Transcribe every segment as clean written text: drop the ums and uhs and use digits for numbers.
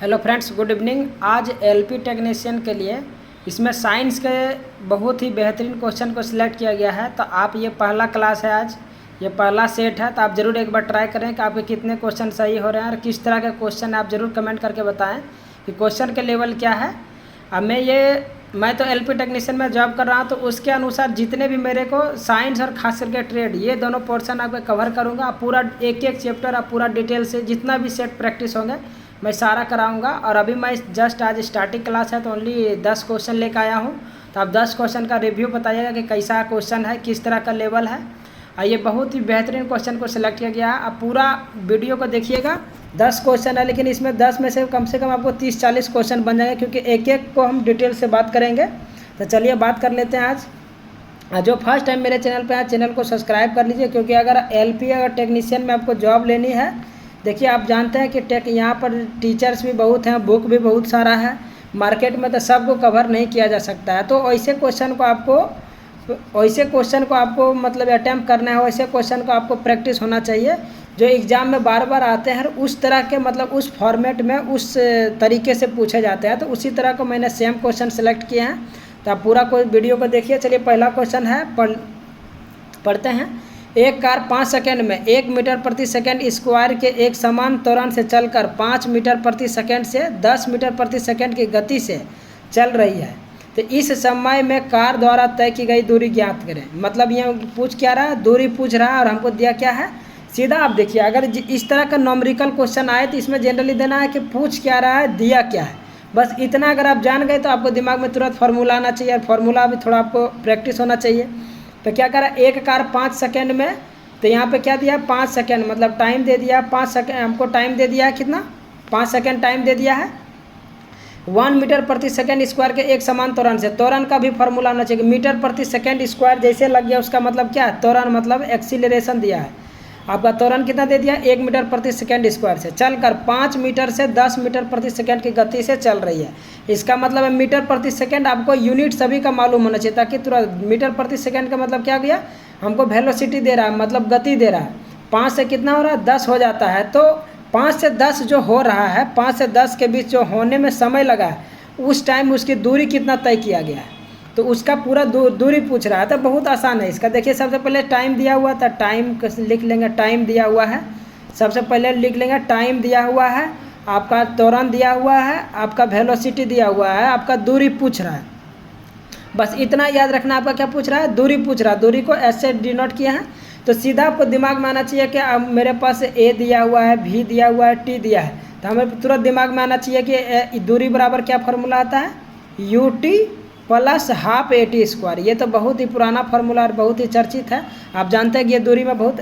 Hello friends, good evening. आज LP technician के लिए इसमें साइंस के बहुत ही बेहतरीन क्वेश्चन को सिलेक्ट किया गया है। तो आप ये पहला क्लास है, आज ये पहला सेट है, तो आप ज़रूर एक बार ट्राई करें कि आपके कितने क्वेश्चन सही हो रहे हैं और किस तरह के क्वेश्चन आप ज़रूर कमेंट करके बताएं कि क्वेश्चन के लेवल क्या है। अब मैं तो एलपी टेक्नीशियन में जॉब कर रहा हूँ, तो उसके अनुसार जितने भी मेरे को साइंस और खास करके ट्रेड, ये दोनों पोर्शन आपको कवर करूँगा। पूरा एक एक चैप्टर आप पूरा डिटेल से जितना भी सेट प्रैक्टिस होंगे मैं सारा कराऊंगा। और अभी मैं जस्ट आज स्टार्टिंग क्लास है, तो ओनली 10 क्वेश्चन लेकर आया हूँ। तो आप 10 क्वेश्चन का रिव्यू बताइएगा कि कैसा क्वेश्चन है, किस तरह का लेवल है। और ये बहुत ही बेहतरीन क्वेश्चन को सिलेक्ट किया गया है। आप पूरा वीडियो को देखिएगा। 10 क्वेश्चन है, लेकिन इसमें 10 में से कम आपको 30-40 क्वेश्चन बन जाएंगे, क्योंकि एक एक को हम डिटेल से बात करेंगे। तो चलिए बात कर लेते हैं आज। जो फर्स्ट टाइम मेरे चैनल पर है, चैनल को सब्सक्राइब कर लीजिए, क्योंकि अगर एलपी अगर टेक्नीशियन में आपको जॉब लेनी है, देखिए आप जानते हैं कि यहाँ पर टीचर्स भी बहुत हैं, बुक भी बहुत सारा है मार्केट में, तो सबको कवर नहीं किया जा सकता है। तो ऐसे क्वेश्चन को आपको मतलब अटैम्प्ट करना है, वैसे क्वेश्चन को आपको प्रैक्टिस होना चाहिए जो एग्ज़ाम में बार बार आते हैं, उस तरह के मतलब उस फॉर्मेट में उस तरीके से पूछे जाते हैं। तो उसी तरह को मैंने सेम क्वेश्चन सेलेक्ट किए हैं। तो आप पूरा कोई वीडियो को देखिए। चलिए पहला क्वेश्चन है, पढ़ते हैं। एक कार 5 सेकंड में 1 मीटर प्रति सेकंड स्क्वायर के एक समान त्वरण से चलकर 5 मीटर प्रति सेकंड से 10 मीटर प्रति सेकंड की गति से चल रही है। तो इस समय में कार द्वारा तय की गई दूरी ज्ञात करें। मतलब ये पूछ क्या रहा है, दूरी पूछ रहा है, और हमको दिया क्या है सीधा। आप देखिए, अगर इस तरह का नॉमेरिकल क्वेश्चन आए तो इसमें जनरली देना है कि पूछ क्या रहा है, दिया क्या है। बस इतना अगर आप जान गए तो आपको दिमाग में तुरंत फार्मूला आना चाहिए, और फार्मूला भी थोड़ा आपको प्रैक्टिस होना चाहिए। तो क्या करा, एक कार 5 सेकंड में, तो यहाँ पे क्या दिया 5 सेकंड, मतलब टाइम दे दिया 5 सेकंड, हमको टाइम दे दिया है कितना 5 सेकंड टाइम दे दिया है। 1 मीटर प्रति सेकंड स्क्वायर के एक समान त्वरण से, त्वरण का भी फार्मूला होना चाहिए। मीटर प्रति सेकंड स्क्वायर जैसे लग गया, उसका मतलब क्या है, त्वरण मतलब एक्सीलरेशन दिया है। आपका त्वरण कितना दे दिया, 1 मीटर प्रति सेकंड स्क्वायर से चलकर 5 मीटर से 10 मीटर प्रति सेकंड की गति से चल रही है। इसका मतलब है मीटर प्रति सेकंड, आपको यूनिट सभी का मालूम होना चाहिए, ताकि तुरंत मीटर प्रति सेकंड का मतलब क्या गया, हमको वेलोसिटी दे रहा है, मतलब गति दे रहा है। 5 से कितना हो रहा है, 10 हो जाता है। तो 5 से 10 जो हो रहा है, 5 से 10 के बीच जो होने में समय लगा है, उस टाइम उसकी दूरी कितना तय किया गया है, तो उसका पूरा दूरी पूछ रहा है। तो बहुत आसान है इसका। देखिए सबसे पहले टाइम दिया हुआ था, टाइम लिख लेंगे, टाइम दिया हुआ है, सबसे पहले लिख लेंगे टाइम दिया हुआ है, आपका त्वरण दिया हुआ है, आपका वेलोसिटी दिया हुआ है, आपका दूरी पूछ रहा है। बस इतना याद रखना, आपका क्या पूछ रहा है, दूरी पूछ रहा है। दूरी को ऐसे डिनोट किया है, तो सीधा आपको दिमाग में आना चाहिए कि अब मेरे पास ए दिया हुआ है, भी दिया हुआ है, टी दिया है, तो हमें तुरंत दिमाग में आना चाहिए कि दूरी बराबर क्या फार्मूला आता है, U T plus half A T square. ये तो बहुत ही पुराना फार्मूला और बहुत ही चर्चित है। आप जानते हैं कि ये दूरी में बहुत,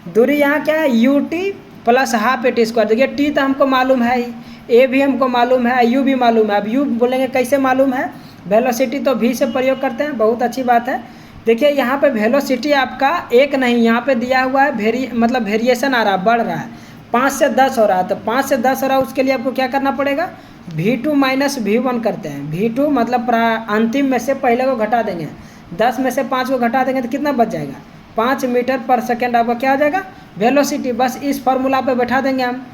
दूरी यहाँ क्या है, U T plus half A T square. देखिए टी तो हमको मालूम है ही, ए भी हमको मालूम है, यू भी मालूम है। अब यू बोलेंगे कैसे मालूम है, वेलोसिटी तो भी से प्रयोग करते हैं, बहुत अच्छी बात है। देखिए यहाँ पे वेलोसिटी आपका एक नहीं, यहाँ पे दिया हुआ है मतलब वेरिएशन आ रहा है, बढ़ रहा है। 5 से 10 हो रहा है, तो 5 से 10 हो रहा है, उसके लिए आपको क्या करना पड़ेगा, V2 माइनस V1 करते हैं। V2 मतलब अंतिम में से पहले को घटा देंगे, 10 में से 5 को घटा देंगे तो कितना बच जाएगा, 5 मीटर पर सेकेंड आपका क्या आ जाएगा, वेलोसिटी। बस इस फार्मूला पे बैठा देंगे हम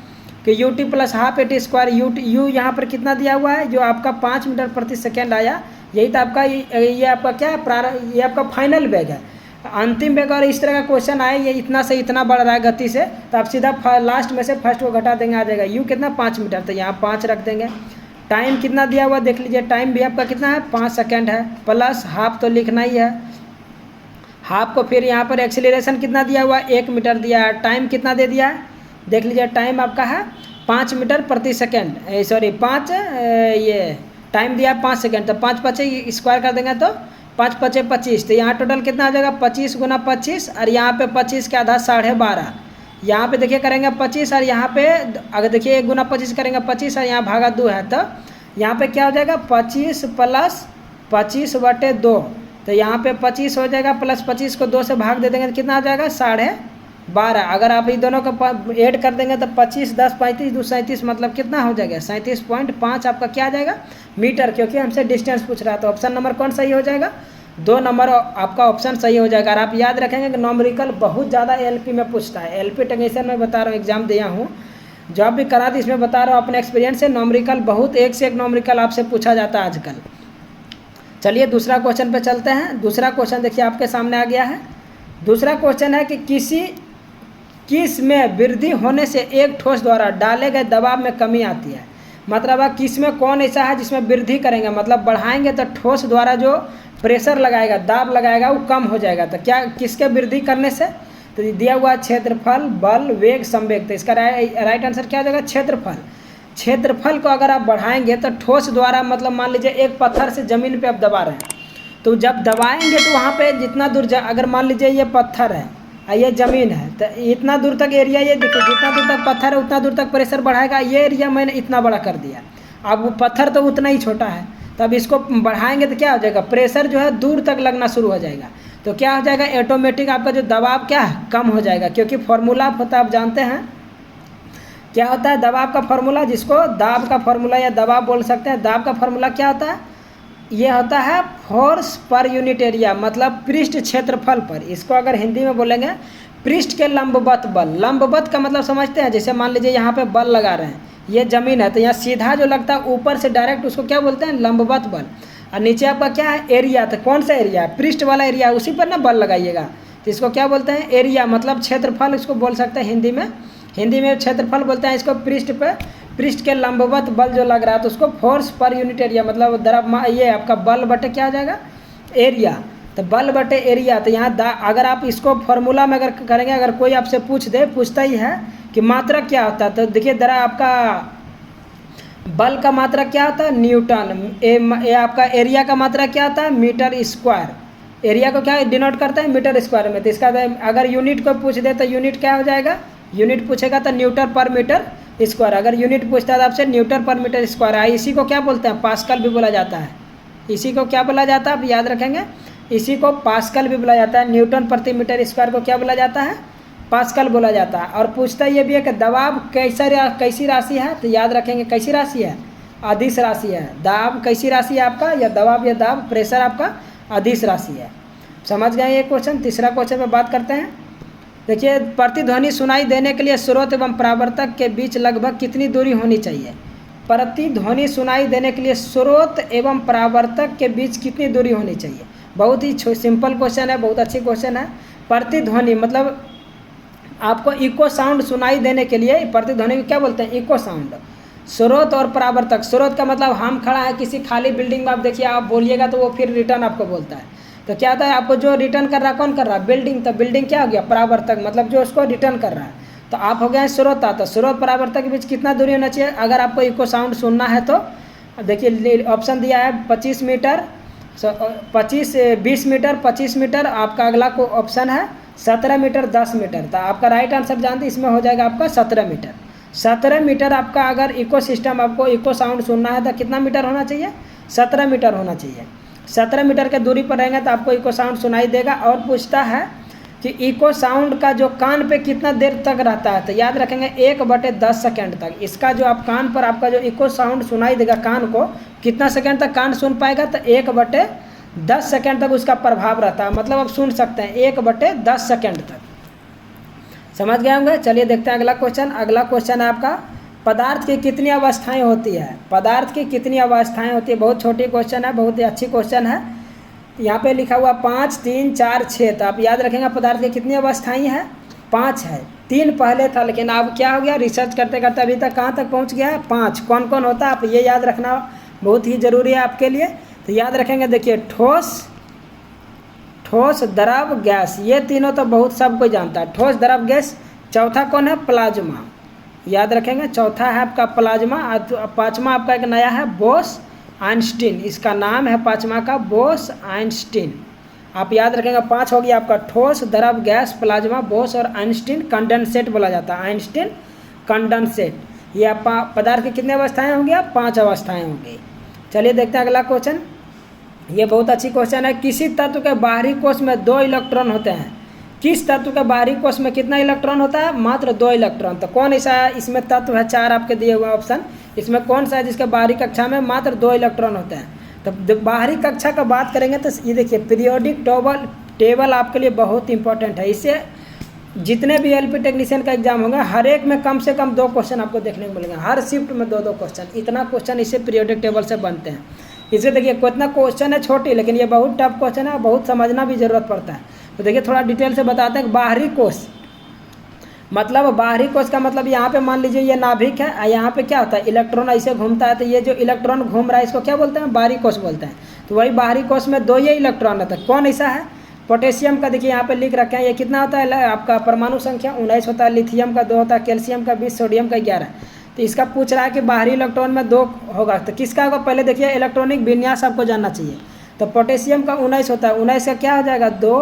कि U T plus half A T square. You यहाँ पर कितना दिया हुआ है, जो आपका 5 मीटर प्रति सेकेंड आया, यही तो आपका ये आपका क्या है, ये आपका फाइनल वेग है, अंतिम वेग। और इस तरह का क्वेश्चन आए, ये इतना से इतना बढ़ रहा है गति से, तो आप सीधा लास्ट में से फर्स्ट को घटा देंगे, आ जाएगा यू कितना 5 मीटर, तो यहाँ 5 रख देंगे। टाइम कितना दिया हुआ देख लीजिए, टाइम भी आपका कितना है 5 सेकेंड है, प्लस हाफ तो लिखना ही है, हाफ को फिर यहाँ पर एक्सीलरेशन कितना दिया हुआ 1 मीटर दिया है। टाइम कितना दे दिया है देख लीजिए, टाइम आपका है 5 मीटर प्रति सेकेंड, सॉरी 5 ये टाइम दिया 5 सेकेंड, तो 5 5 स्क्वायर कर देंगे तो 5 5 25, तो यहाँ टोटल कितना आ जाएगा 25 गुना 25, और यहाँ पे 25 के आधा 12.5, यहाँ पे देखिए करेंगे 25, और यहाँ पे अगर देखिए 1 गुना 25 करेंगे 25, और यहाँ भागा 2 है, तो यहाँ पे क्या हो जाएगा 25 प्लस 25/2, तो यहाँ पे 25 हो जाएगा, प्लस 25 को 2 से भाग दे देंगे तो कितना आ जाएगा 12.5। अगर आप इन दोनों को ऐड कर देंगे तो 25 10 35 2 37, मतलब कितना हो जाएगा 37.5 आपका क्या आ जाएगा मीटर, क्योंकि हमसे डिस्टेंस पूछ रहा है। तो ऑप्शन नंबर कौन सही हो जाएगा, 2 नंबर आपका ऑप्शन सही हो जाएगा। और आप याद रखेंगे कि नॉमेरिकल बहुत ज़्यादा एलपी में पूछता है, एलपी टेक्नीशियन में बता रहा हूँ, एग्जाम दिया हूँ, जो आप भी करा दी इसमें बता रहा हूँ अपने एक्सपीरियंस से। नॉमरिकल बहुत एक से एक नॉमरिकल आपसे पूछा जाता है आजकल। चलिए दूसरा क्वेश्चन पे चलते हैं। दूसरा क्वेश्चन देखिए आपके सामने आ गया है। दूसरा क्वेश्चन है कि किस में वृद्धि होने से एक ठोस द्वारा डाले गए दबाव में कमी आती है। मतलब किस में कौन ऐसा है जिसमें वृद्धि करेंगे, मतलब बढ़ाएंगे तो ठोस द्वारा जो प्रेशर लगाएगा, दाब लगाएगा, वो कम हो जाएगा। तो क्या किसके वृद्धि करने से, तो दिया हुआ क्षेत्रफल, बल, वेग, संवेग। तो इसका राइट आंसर क्या हो जाएगा, क्षेत्रफल। क्षेत्रफल को अगर आप बढ़ाएंगे तो ठोस द्वारा, मतलब मान लीजिए एक पत्थर से ज़मीन पे आप दबा रहे हैं, तो जब दबाएंगे तो वहाँ पे जितना दूर अगर मान लीजिए ये पत्थर है और ये ज़मीन है, तो इतना दूर तक एरिया, ये देखिए जितना दूर तक पत्थर है उतना दूर तक प्रेशर बढ़ाएगा। ये एरिया मैंने इतना बड़ा कर दिया, अब वो पत्थर तो उतना ही छोटा है, तो अब इसको बढ़ाएंगे तो क्या हो जाएगा, प्रेशर जो है दूर तक लगना शुरू हो जाएगा। तो क्या हो जाएगा, ऑटोमेटिक आपका जो दबाव क्या है, कम हो जाएगा। क्योंकि फॉर्मूला होता है, आप जानते हैं क्या होता है दबाव का फॉर्मूला, जिसको दाब का फॉर्मूला या दबाव बोल सकते हैं। दाब का फॉर्मूला क्या होता है, ये होता है फोर्स पर यूनिट एरिया, मतलब पृष्ठ क्षेत्रफल पर। इसको अगर हिंदी में बोलेंगे पृष्ठ के लंबवत बल। लंबवत का मतलब समझते हैं, जैसे मान लीजिए यहाँ पे बल लगा रहे हैं, ये ज़मीन है, तो यहाँ सीधा जो लगता है ऊपर से डायरेक्ट, उसको क्या बोलते हैं, लंबवत बल। और नीचे आपका क्या है, एरिया। तो कौन सा एरिया है, पृष्ठ वाला एरिया, उसी पर ना बल लगाइएगा। तो इसको क्या बोलते हैं, एरिया, मतलब क्षेत्रफल इसको बोल सकते हैं हिंदी में। हिंदी में क्षेत्रफल बोलते हैं इसको। पृष्ठ के लंबवत बल जो लग रहा है, तो उसको फोर्स पर यूनिट एरिया, मतलब द्रव्यमान, ये आपका बल बटे क्या हो जाएगा, एरिया। तो बल बटे एरिया। तो यहाँ अगर आप इसको फॉर्मूला में अगर करेंगे, अगर कोई आपसे पूछता ही है कि मात्रक क्या होता है, तो देखिए जरा आपका बल का मात्रक क्या होता है, न्यूटन। ये आपका एरिया का मात्रक क्या होता है, मीटर स्क्वायर। एरिया को क्या डिनोट करता है, मीटर स्क्वायर में। तो इसका अगर यूनिट को पूछ दे तो यूनिट क्या हो जाएगा, यूनिट पूछेगा तो न्यूटन पर मीटर स्क्वायर। अगर यूनिट पूछता है आपसे न्यूटन पर मीटर स्क्वायर है। इसी को क्या बोलते हैं, पास्कल भी बोला जाता है। इसी को क्या बोला जाता है, आप याद रखेंगे, इसी को पास्कल भी बोला जाता है। न्यूटन प्रति मीटर स्क्वायर को क्या बोला जाता है, पास्कल बोला जाता है। और पूछता ये भी है कि दबाव कैसी राशि है, तो याद रखेंगे कैसी राशि है, अदिश राशि है। दाब कैसी राशि है आपका, या दबाव या दाब प्रेशर आपका अदिश राशि है। समझ गए ये क्वेश्चन। तीसरा क्वेश्चन में बात करते हैं। देखिए, प्रतिध्वनि सुनाई देने के लिए स्रोत एवं परावर्तक के बीच लगभग कितनी दूरी होनी चाहिए। प्रतिध्वनि सुनाई देने के लिए स्रोत एवं परावर्तक के बीच कितनी दूरी होनी चाहिए। बहुत ही सिंपल क्वेश्चन है, बहुत अच्छी क्वेश्चन है। प्रतिध्वनि मतलब आपको इको साउंड सुनाई देने के लिए, प्रतिध्वनि को क्या बोलते हैं, इको साउंड। स्रोत और परावर्तक, स्रोत का मतलब हम खड़ा है किसी खाली बिल्डिंग में, आप देखिए आप बोलिएगा तो वो फिर रिटर्न आपको बोलता है। तो क्या होता है, आपको जो रिटर्न कर रहा है, कौन कर रहा है, बिल्डिंग। तो बिल्डिंग क्या हो गया, परावर्तक, मतलब जो उसको रिटर्न कर रहा है। तो आप हो गए श्रोता। तो स्रोत परावर्तक के बीच कितना दूरी होना चाहिए अगर आपको इको साउंड सुनना है। तो देखिए ऑप्शन दिया है 25 मीटर, 20 मीटर, 25 मीटर। आपका अगला को ऑप्शन है 17 मीटर, 10 मीटर। तो आपका राइट आंसर जानते इसमें हो जाएगा आपका 17 मीटर। 17 मीटर आपका अगर इको सिस्टम, आपको इको साउंड सुनना है तो कितना मीटर होना चाहिए, 17 मीटर होना चाहिए। 17 मीटर के दूरी पर रहेंगे तो आपको इको साउंड सुनाई देगा। और पूछता है कि इको साउंड का जो कान पे कितना देर तक रहता है, तो याद रखेंगे 1/10 सेकेंड तक। इसका जो आप कान पर आपका जो इको साउंड सुनाई देगा, कान को कितना सेकेंड तक कान सुन पाएगा, तो 1/10 सेकेंड तक उसका प्रभाव रहता है। मतलब आप सुन सकते हैं 1/10 सेकेंड तक। समझ गए होंगे। चलिए देखते हैं अगला क्वेश्चन। अगला क्वेश्चन है आपका, पदार्थ की कितनी अवस्थाएं होती है। पदार्थ की कितनी अवस्थाएं होती है। बहुत छोटी क्वेश्चन है, बहुत ही अच्छी क्वेश्चन है। यहाँ पे लिखा हुआ 5, 3, 4, 6। तो आप याद रखेंगे पदार्थ की कितनी अवस्थाएं हैं, 5 है। 3 पहले था, लेकिन अब क्या हो गया, रिसर्च करते करते अभी तक कहाँ तक पहुँच गया है, 5। कौन कौन होता है, आप ये याद रखना बहुत ही ज़रूरी है आपके लिए। तो याद रखेंगे, देखिए ठोस, द्रव, गैस, ये तीनों तो बहुत सब कोई जानता है, ठोस, द्रव, गैस। चौथा कौन है, प्लाज्मा। याद रखेंगे चौथा है आपका प्लाज्मा। 5वां आपका एक नया है, बोस आइंस्टीन। इसका नाम है 5वां का बोस आइंस्टीन। आप याद रखेंगे 5 हो गया आपका ठोस, द्रव, गैस, प्लाज्मा, बोस और आइंस्टीन। कंडेंसेट बोला जाता है, आइंस्टीन कंडेंसेट। ये आप पदार्थ की कितनी अवस्थाएं होंगी, 5 अवस्थाएं होंगी। चलिए देखते हैं अगला क्वेश्चन। ये बहुत अच्छी क्वेश्चन है। किसी तत्व के बाहरी कोश में 2 इलेक्ट्रॉन होते हैं। किस तत्व के बाहरी कोश में कितना इलेक्ट्रॉन होता है, मात्र 2 इलेक्ट्रॉन। तो कौन ऐसा है, इसमें तत्व है 4 आपके दिए हुए ऑप्शन, इसमें कौन सा है जिसके बाहरी कक्षा में मात्र 2 इलेक्ट्रॉन होते हैं। तो बाहरी कक्षा का बात करेंगे तो ये देखिए पीरियोडिक टेबल आपके लिए बहुत इंपॉर्टेंट है। इससे जितने भी एलपी टेक्नीशियन का एग्जाम होगा हर एक में कम से कम 2 क्वेश्चन आपको देखने को मिलेंगे, हर शिफ्ट में 2-2 क्वेश्चन, इतना क्वेश्चन इससे पीरियोडिक टेबल से बनते हैं। इसे देखिए कितना क्वेश्चन है छोटी, लेकिन ये बहुत टफ क्वेश्चन है, बहुत समझना भी जरूरत पड़ता है। तो देखिए थोड़ा डिटेल से बताते हैं। बाहरी कोश मतलब बाहरी कोश का मतलब यहाँ पे मान लीजिए ये नाभिक है, यहाँ पे क्या होता है इलेक्ट्रॉन ऐसे घूमता है, तो ये जो इलेक्ट्रॉन घूम रहा है इसको क्या बोलते हैं, बाहरी कोश बोलते हैं। तो वही बाहरी कोश में 2 ये इलेक्ट्रॉन रहता है। कौन ऐसा है, पोटेशियम का देखिए यहाँ पे लिख रखे हैं, ये कितना होता है आपका परमाणु संख्या 19 होता है, लिथियम का 2 होता है, कैल्शियम का 20, सोडियम का 11। तो इसका पूछ रहा है कि बाहरी इलेक्ट्रॉन में 2 होगा, तो किसका होगा, पहले देखिए इलेक्ट्रॉनिक विन्यास आपको जानना चाहिए। तो पोटेशियम का 19 होता है, 19 का क्या हो जाएगा 2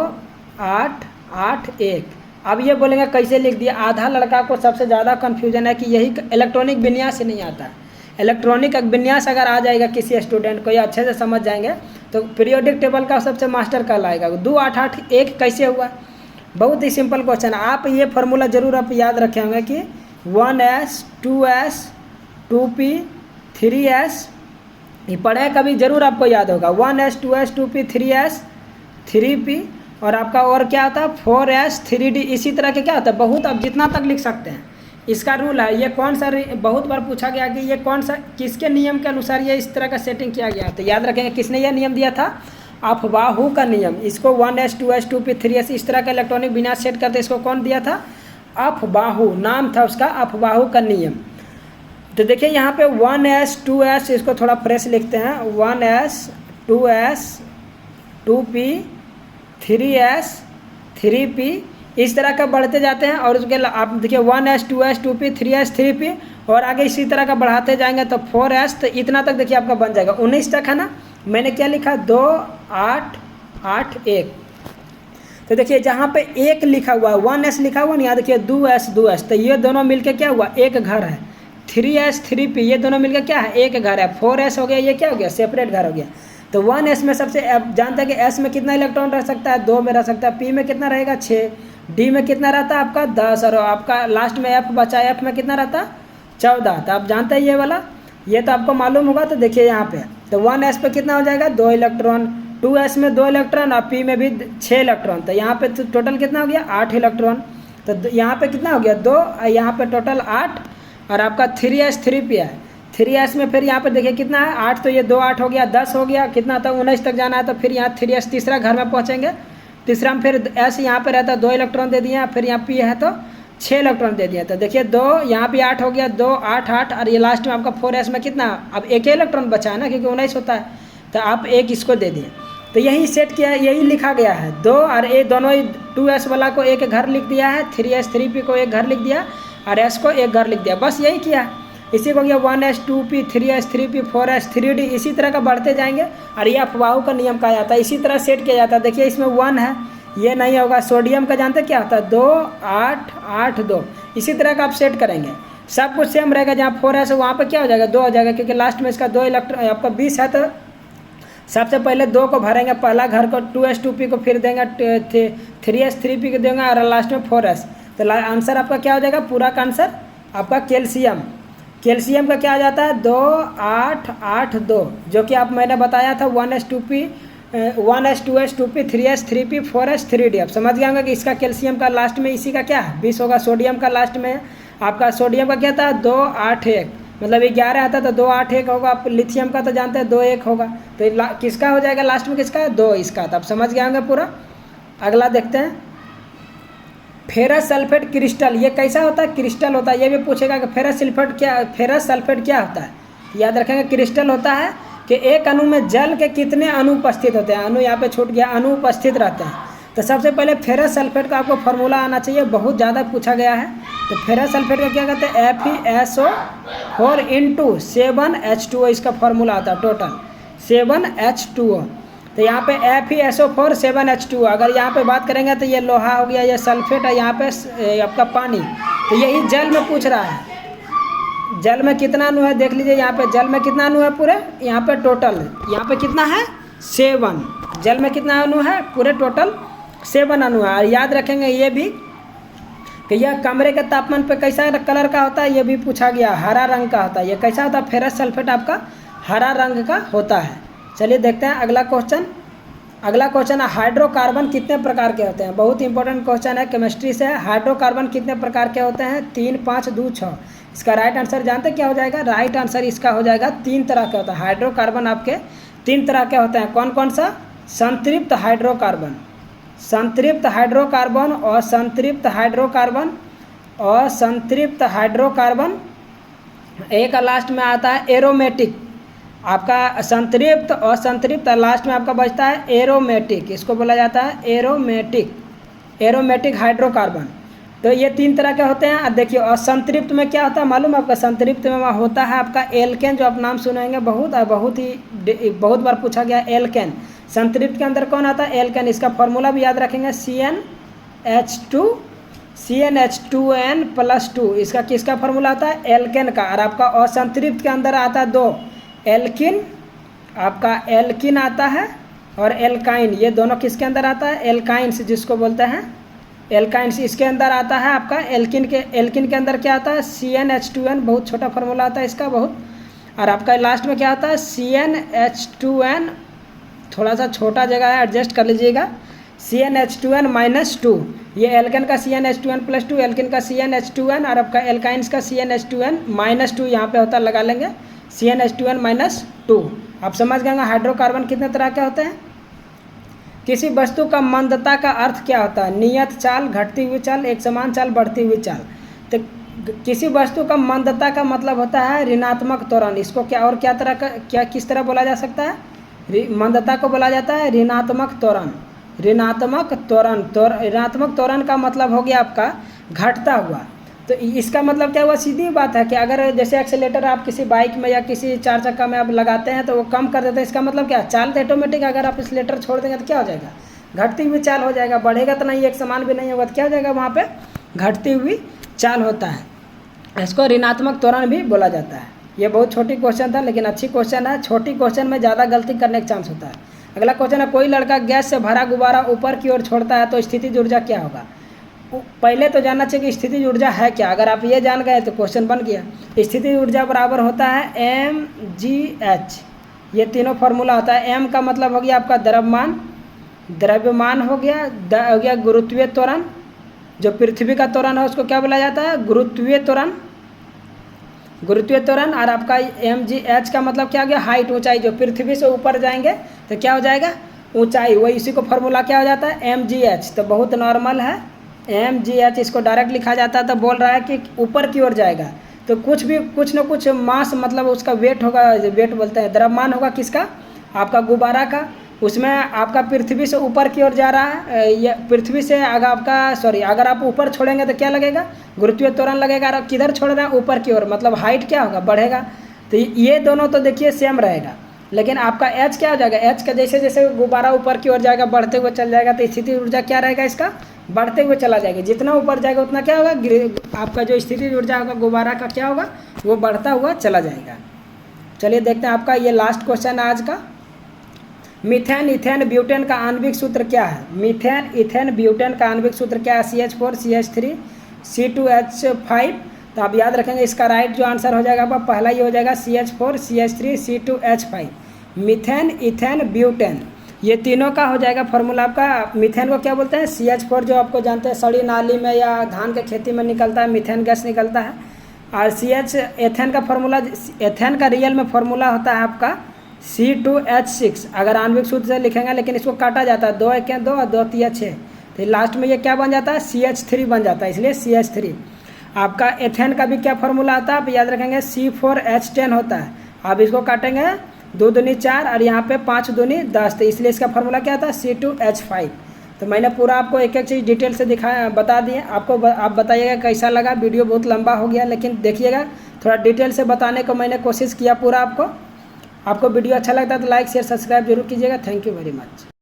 8 8 1। अब ये बोलेंगे कैसे लिख दिया, आधा लड़का को सबसे ज़्यादा कन्फ्यूजन है कि यही इलेक्ट्रॉनिक विन्यास ही नहीं आता है। इलेक्ट्रॉनिक विन्यास अगर आ जाएगा किसी स्टूडेंट को या अच्छे से समझ जाएंगे तो पीरियोडिक टेबल का सबसे मास्टर कहलाएगा। 2 8 8 1 कैसे हुआ, बहुत ही सिंपल क्वेश्चन है। आप ये फार्मूला जरूर आप याद रखे होंगे कि 1s 2s 2p 3s, ये पढ़े कभी जरूर आपको याद होगा। 1s 2s 2p 3s 3p और आपका और क्या होता है 4s 3d। इसी तरह के क्या होता है बहुत, अब जितना तक लिख सकते हैं। इसका रूल है, ये कौन सा, बहुत बार पूछा गया कि ये कौन सा किसके नियम के अनुसार ये इस तरह का सेटिंग किया गया। तो याद रखेंगे किसने ये नियम दिया था, अफबाहु का नियम। इसको 1s 2s 2p 3s इस तरह का इलेक्ट्रॉनिक विन्यास सेट करते, इसको कौन दिया था, अफबाहु नाम था उसका, अफबाहु का नियम। तो देखिए यहाँ पे 1s 2s, इसको थोड़ा फ्रेश लिखते हैं, 1s 2s 2p 3s 3p इस तरह का बढ़ते जाते हैं। और उसके आप देखिए 1s 2s 2p 3s 3p और आगे इसी तरह का बढ़ाते जाएंगे तो 4s, तो इतना तक देखिए आपका बन जाएगा। 19 तक है ना, मैंने क्या लिखा 2 8 8 1। तो देखिए जहाँ पे 1 लिखा हुआ है 1s लिखा हुआ ना, यहाँ देखिए 2s 2s, तो ये दोनों मिलके क्या हुआ एक घर है। 3s 3p ये दोनों मिलकर क्या है एक घर है। 4s हो गया, ये क्या हो गया सेपरेट घर हो गया। तो 1s में सबसे जानते हैं कि s में कितना इलेक्ट्रॉन रह सकता है 2 में रह सकता है, p में कितना रहेगा 6, d में कितना रहता है आपका 10 और आपका लास्ट में f बचा, f में कितना रहता है 14। तो आप जानते हैं ये वाला, ये तो आपको मालूम होगा। तो देखिए यहाँ पे तो 1s पे कितना हो जाएगा 2 इलेक्ट्रॉन, 2s में 2 इलेक्ट्रॉन और p में भी 6 इलेक्ट्रॉन। तो यहाँ पे तो टोटल कितना हो गया 8 इलेक्ट्रॉन। तो यहाँ पे कितना हो गया 2, यहाँ पे टोटल 8 और आपका 3s 3p है। 3s में फिर यहाँ पे देखिए कितना है 8, तो ये 2 8 हो गया 10 हो गया, कितना था 19 तक जाना है। तो फिर यहाँ 3s तीसरा घर में पहुँचेंगे, तीसरा में फिर s यहाँ पे रहता है 2 इलेक्ट्रॉन दे दिया, फिर यहाँ p है तो 6 इलेक्ट्रॉन दे दिया। तो देखिए 2 यहाँ भी 8 हो गया, 2 8 8 और ये लास्ट में आपका 4s में कितना, अब 1 इलेक्ट्रॉन बचा है ना क्योंकि 19 होता है, तो आप 1 इसको दे दिए। तो यही सेट किया है, यही लिखा गया है 2 और ये दोनों 2s वाला को एक घर लिख दिया है, 3s 3p को एक घर लिख दिया और s को एक घर लिख दिया, बस यही किया। इसी को गया 1s 2p 3s 3p 4s 3d, इसी तरह का बढ़ते जाएंगे और ये अफवाहों का नियम कहा जाता है। इसी तरह सेट किया जाता है। देखिए इसमें 1 है, ये नहीं होगा। सोडियम का जानते क्या होता है 2 8 8 2, इसी तरह का आप सेट करेंगे। सब कुछ सेम रहेगा, जहाँ 4s वहाँ पर क्या हो जाएगा 2 हो जाएगा, क्योंकि लास्ट में इसका 2 इलेक्ट्रॉन आपका 20 है। तो सबसे पहले 2 को भरेंगे, पहला घर को 2s 2p को फिर देंगे 3s 3p को देंगे और लास्ट में 4s। तो आंसर आपका क्या हो जाएगा, पूरा का आंसर आपका कैल्शियम। कैल्शियम का क्या आ जाता है 2 8 8 2, जो कि आप मैंने बताया था 1s 2p 1s 2s 2p 3s 3p 4s 3d। आप समझ गए होंगे कि इसका कैल्शियम का लास्ट में इसी का क्या है 20 होगा। सोडियम का लास्ट में आपका सोडियम का क्या था 2 8 1, मतलब 11 आता तो 2 8 1 होगा। आप लिथियम का तो जानते हैं 2 1 होगा। तो किसका हो जाएगा लास्ट में, किसका 2 इसका। तो आप समझ गए होंगे पूरा। अगला देखते हैं फेरस सल्फेट क्रिस्टल, ये कैसा होता है क्रिस्टल होता है। ये भी पूछेगा कि फेरस सल्फेट क्या होता है। याद रखेंगे क्रिस्टल होता है कि एक अणु में जल के कितने अणु उपस्थित होते हैं। अणु यहाँ पे छूट गया, अणु उपस्थित रहते हैं। तो सबसे पहले फेरस सल्फेट का आपको फार्मूला आना चाहिए, बहुत ज़्यादा पूछा गया है। तो फेरस सल्फेट का क्या कहते हैं FeSO4 × 7H2O, इसका फार्मूला आता है टोटल 7H2O। तो यहाँ पे FeSO4 7H2O। अगर यहाँ पे बात करेंगे तो ये लोहा हो गया, ये सल्फेट है, यहाँ पे आपका पानी। तो यही जल में पूछ रहा है, जल में कितना अणु है देख लीजिए। यहाँ पे जल में कितना अणु है पूरे, यहाँ पे टोटल यहाँ पे कितना है 7। जल में कितना अणु है पूरे टोटल 7 अणु है। और याद रखेंगे ये भी कि यह कमरे के तापमान पे कैसा कलर का होता है, ये भी पूछा गया, हरा रंग का होता है। ये कैसा होता है फेरस सल्फेट आपका हरा रंग का होता है। चलिए देखते हैं अगला क्वेश्चन। अगला क्वेश्चन है हाइड्रोकार्बन कितने प्रकार के होते हैं। बहुत इंपॉर्टेंट क्वेश्चन है, केमिस्ट्री से है। हाइड्रोकार्बन कितने प्रकार के होते हैं? 3, 5, 2, 6। इसका राइट आंसर जानते हैं क्या हो जाएगा? राइट आंसर इसका हो जाएगा 3 तरह के होता है। हाइड्रोकार्बन आपके 3 तरह के होते हैं। कौन कौन सा? संतृप्त हाइड्रोकार्बन, संतृप्त हाइड्रोकार्बन, असंतृप्त हाइड्रोकार्बन, असंतृप्त हाइड्रोकार्बन। एक लास्ट में आता है एरोमेटिक, आपका संतृप्त, असंतृप्त, लास्ट में आपका बचता है एरोमेटिक। इसको बोला जाता है एरोमेटिक, एरोमेटिक हाइड्रोकार्बन। तो ये 3 तरह के होते हैं। अब देखिए असंतृप्त में क्या होता है मालूम है आपका? संतृप्त में होता है आपका एल्केन, जो आप नाम सुनेंगे बहुत बार पूछा गया एल्केन। संतृप्त के अंदर कौन आता है? एल्केन। इसका फॉर्मूला भी याद रखेंगे, CnH2n+2। इसका किसका फॉर्मूला आता है? एल्केन का। और आपका असंतृप्त के अंदर आता है 2 एल्किन, आपका एल्किन आता है और एल्काइन। ये दोनों किसके अंदर आता है? एल्काइंस, जिसको बोलते हैं एल्काइंस। इसके अंदर आता है आपका एल्किन के अंदर क्या आता है? CnH2n, बहुत छोटा फार्मूला आता है इसका बहुत। और आपका लास्ट में क्या आता है? CnH2n, थोड़ा सा छोटा जगह है, एडजस्ट कर लीजिएगा। CnH2n-2, ये एल्केन का CnH2n+2, एल्किन का CnH2n, और आपका एल्काइंस का CnH2n-2 यहाँ पे होता है, लगा लेंगे CnH2n-2। आप समझ गए हाइड्रोकार्बन कितने तरह के होते हैं। किसी वस्तु का मंदता का अर्थ क्या होता है? नियत चाल, घटती हुई चाल, एक समान चाल, बढ़ती हुई चाल। तो किसी वस्तु का मंदता का मतलब होता है ऋणात्मक त्वरण। इसको क्या और क्या तरह का, क्या किस तरह बोला जा सकता है? मंदता को बोला जाता है ऋणात्मक त्वरण। ऋणात्मक त्वरण, ऋणात्मक त्वरण का मतलब हो गया आपका घटता हुआ। तो इसका मतलब क्या हुआ? सीधी बात है कि अगर जैसे एक्सीलेटर आप किसी बाइक में या किसी 4 चक्का में आप लगाते हैं तो वो कम कर देते हैं। इसका मतलब क्या? चाल तो ऑटोमेटिक, अगर आप एक्सीलेटर छोड़ देंगे तो क्या हो जाएगा? घटती हुई चाल हो जाएगा। बढ़ेगा तो नहीं, एक समान भी नहीं होगा, तो क्या हो जाएगा? वहाँ पे घटती हुई चाल होता है। इसको ऋणात्मक त्वरण भी बोला जाता है। ये बहुत छोटी क्वेश्चन था, लेकिन अच्छी क्वेश्चन है। छोटी क्वेश्चन में ज़्यादा गलती करने का चांस होता है। अगला क्वेश्चन है कोई लड़का गैस से भरा गुब्बारा ऊपर की ओर छोड़ता है तो स्थितिज ऊर्जा क्या होगा? पहले तो जानना चाहिए कि स्थितिज ऊर्जा है क्या। अगर आप ये जान गए तो क्वेश्चन बन गया। स्थितिज ऊर्जा बराबर होता है mgh। ये तीनों फार्मूला होता है। m का मतलब हो गया आपका द्रव्यमान, द्रव्यमान हो गया गुरुत्वीय त्वरण। जो पृथ्वी का त्वरण है उसको क्या बोला जाता है? गुरुत्वीय त्वरण, गुरुत्वीय त्वरण। और आपका mgh का मतलब क्या हो गया? हाइट, ऊंचाई। जो पृथ्वी से ऊपर जाएंगे तो क्या हो जाएगा? ऊंचाई। वही इसी को फार्मूला क्या हो जाता है? mgh। तो बहुत नॉर्मल है mgh। इसको डायरेक्ट लिखा जाता है तो बोल रहा है कि ऊपर की ओर जाएगा तो कुछ न कुछ मास, मतलब उसका वेट होगा, वेट बोलते हैं, द्रव्यमान होगा किसका? आपका गुब्बारा का। उसमें आपका पृथ्वी से ऊपर की ओर जा रहा है। ये पृथ्वी से अगर आप ऊपर छोड़ेंगे तो क्या लगेगा? गुरुत्वीय त्वरण लगेगा। और किधर छोड़ रहे हैं? ऊपर की ओर, मतलब हाइट क्या होगा? बढ़ेगा। तो ये दोनों तो देखिए सेम रहेगा, लेकिन आपका एच क्या हो जाएगा? एच का जैसे जैसे गुब्बारा ऊपर की ओर जाएगा, बढ़ते हुए चल जाएगा, तो स्थिति ऊर्जा क्या रहेगा इसका? बढ़ते हुए चला जाएगा। जितना ऊपर जाएगा उतना क्या होगा? आपका जो स्थिति ऊर्जा होगा गुब्बारा का क्या होगा? वो बढ़ता हुआ चला जाएगा। चलिए देखते हैं आपका ये लास्ट क्वेश्चन है आज का। मीथेन, इथेन, ब्यूटेन का आणविक सूत्र क्या है? मीथेन, इथेन, ब्यूटेन का आणविक सूत्र क्या है? CH4, CH3, C2H5। तो आप याद रखेंगे इसका राइट जो आंसर हो जाएगा आपका पहला ही हो जाएगा CH4, CH3, C2H5। Methane, ethane, butane, ये तीनों का हो जाएगा फॉर्मूला आपका। मीथेन को क्या बोलते हैं? CH4, जो आपको जानते हैं सड़ी नाली में या धान के खेती में निकलता है, मीथेन गैस निकलता है। और एथेन का फॉर्मूला, एथेन का रियल में फॉर्मूला होता है आपका C2H6। अगर आणविक सूत्र से लिखेंगे, लेकिन इसको काटा जाता है, 2 1 2 और 2 3 6, तो लास्ट में ये क्या बन जाता है? CH3 बन जाता है, इसलिए CH3। आपका एथेन का भी क्या फॉर्मूला आता है? आप याद रखेंगे C4H10 होता है। आप इसको काटेंगे 2 दूनी 4 और यहाँ पे 5 दूनी 10, तो इसलिए इसका फॉर्मूला क्या आता है? C2H5। तो मैंने पूरा आपको एक एक चीज़ डिटेल से बता दिए आपको। आप बताइएगा कैसा लगा। वीडियो बहुत लंबा हो गया, लेकिन देखिएगा थोड़ा डिटेल से बताने को मैंने कोशिश किया पूरा आपको। वीडियो अच्छा लगता है तो लाइक शेयर सब्सक्राइब जरूर कीजिएगा। Thank you very much.